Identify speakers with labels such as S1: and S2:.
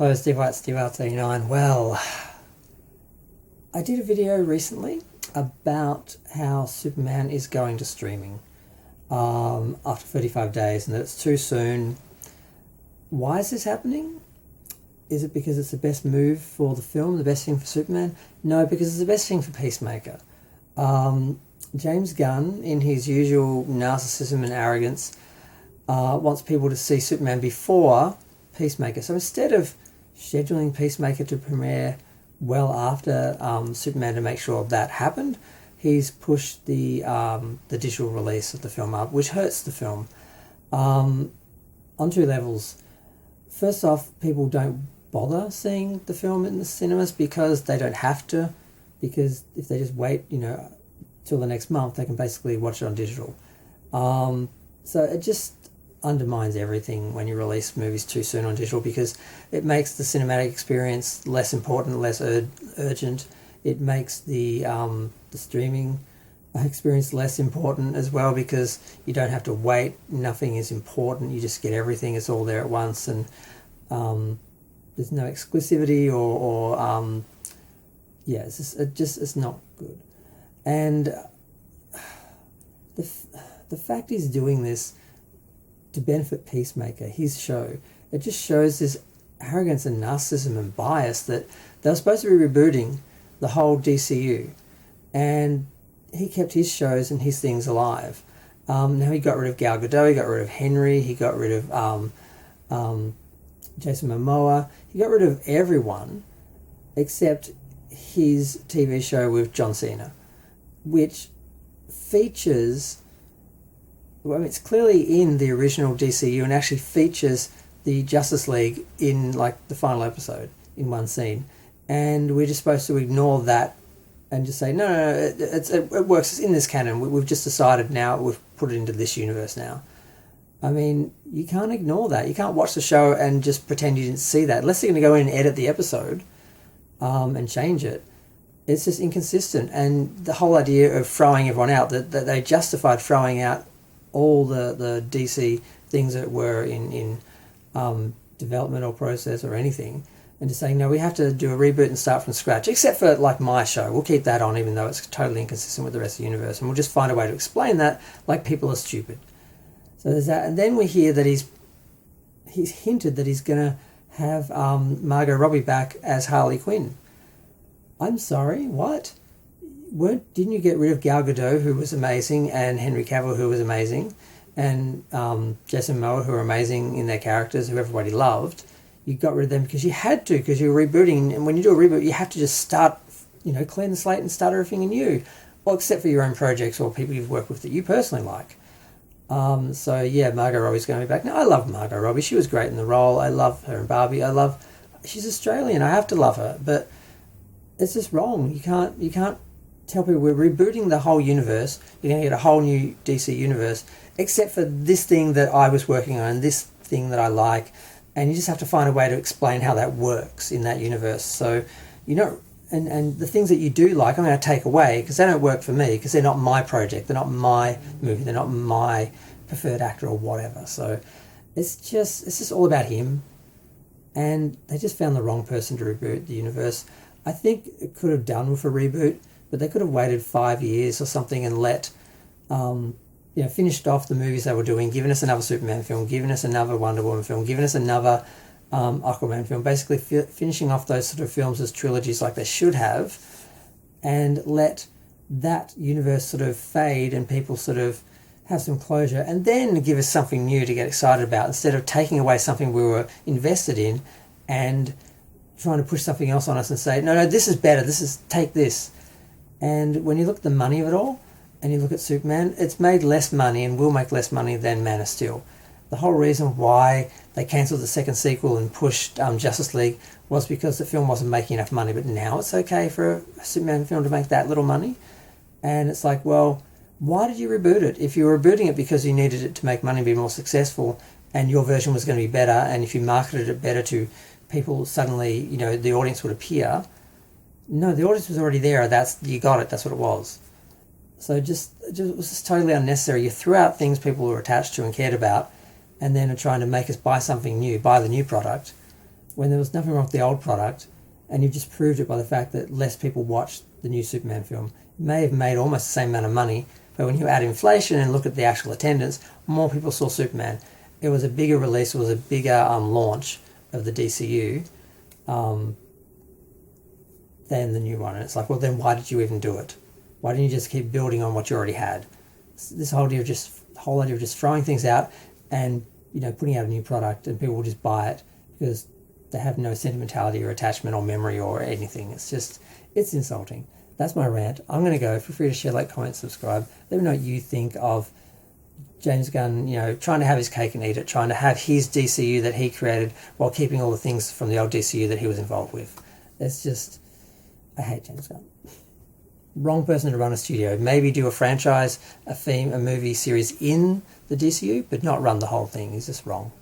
S1: Hello, Steve White, Steve Arts89. Well, I did a video recently about how Superman is going to streaming after 35 days and that it's too soon. Why is this happening? Is it because it's the best move for the film, the best thing for Superman? No, because it's the best thing for Peacemaker. James Gunn, in his usual narcissism and arrogance, wants people to see Superman before Peacemaker. So instead of scheduling Peacemaker to premiere well after Superman to make sure that happened, he's pushed the digital release of the film up, which hurts the film on two levels. First off, people don't bother seeing the film in the cinemas because they don't have to, because if they just wait, till the next month, they can basically watch it on digital. So it just undermines everything when you release movies too soon on digital, because it makes the cinematic experience less important, less urgent. It makes the streaming experience less important as well, because you don't have to wait. Nothing is important. You just get everything. It's all there at once, and there's no exclusivity or it's not good. And the fact he's doing this to benefit Peacemaker, his show, it just shows this arrogance and narcissism and bias that they were supposed to be rebooting the whole DCU, and he kept his shows and his things alive. Now he got rid of Gal Gadot, he got rid of Henry, he got rid of Jason Momoa, he got rid of everyone except his TV show with John Cena, which features, it's clearly in the original DCU and actually features the Justice League in the final episode in one scene, and we're just supposed to ignore that and just say no, it works, it's in this canon, we've just decided now, we've put it into this universe now. I mean, you can't ignore that. You can't watch the show and just pretend you didn't see that, unless you're going to go in and edit the episode and change it. It's just inconsistent. And the whole idea of throwing everyone out, that they justified throwing out all the DC things that were in development or process or anything, and just saying, no, we have to do a reboot and start from scratch, except for my show. We'll keep that on even though it's totally inconsistent with the rest of the universe, and we'll just find a way to explain that like people are stupid. So there's that. And then we hear that he's hinted that he's going to have Margot Robbie back as Harley Quinn. I'm sorry, what? Didn't you get rid of Gal Gadot, who was amazing, and Henry Cavill, who was amazing, and Jason Momoa, who were amazing in their characters, who everybody loved? You got rid of them because you had to, because you were rebooting, and when you do a reboot, you have to just start, clean the slate and start everything anew, well, except for your own projects or people you've worked with that you personally like. Margot Robbie's going to be back. Now, I love Margot Robbie. She was great in the role. I love her in Barbie. She's Australian. I have to love her, but it's just wrong. You can't tell people we're rebooting the whole universe. You're going to get a whole new DC universe, except for this thing that I was working on, this thing that I like, and you just have to find a way to explain how that works in that universe. So, and the things that you do like, I'm going to take away because they don't work for me, because they're not my project, they're not my movie, they're not my preferred actor or whatever. So it's just all about him, and they just found the wrong person to reboot the universe. I think it could have done with a reboot, but they could have waited 5 years or something and let finished off the movies they were doing, given us another Superman film, given us another Wonder Woman film, given us another Aquaman film, basically finishing off those sort of films as trilogies like they should have, and let that universe sort of fade and people sort of have some closure, and then give us something new to get excited about, instead of taking away something we were invested in and trying to push something else on us and say, no, this is better, take this. And when you look at the money of it all, and you look at Superman, it's made less money and will make less money than Man of Steel. The whole reason why they cancelled the second sequel and pushed Justice League was because the film wasn't making enough money. But now it's okay for a Superman film to make that little money. And it's like, well, why did you reboot it? If you were rebooting it because you needed it to make money and be more successful, and your version was going to be better, and if you marketed it better to people, suddenly, the audience would appear. No, the audience was already there. You got it. That's what it was. So it was just totally unnecessary. You threw out things people were attached to and cared about, and then are trying to make us buy something new, buy the new product, when there was nothing wrong with the old product, and you've just proved it by the fact that less people watched the new Superman film. It may have made almost the same amount of money, but when you add inflation and look at the actual attendance, more people saw Superman. It was a bigger release, it was a bigger launch of the DCU than the new one. And it's like, well, then why did you even do it? Why didn't you just keep building on what you already had? This whole idea of just throwing things out and, you know, putting out a new product and people will just buy it because they have no sentimentality or attachment or memory or anything. It's insulting. That's my rant. I'm going to go. Feel free to share, like, comment, subscribe. Let me know what you think of James Gunn, you know, trying to have his cake and eat it, trying to have his DCU that he created while keeping all the things from the old DCU that he was involved with. It's just, I hate James Gunn. Wrong person to run a studio. Maybe do a franchise, a movie series in the DCU, but not run the whole thing. He's just wrong.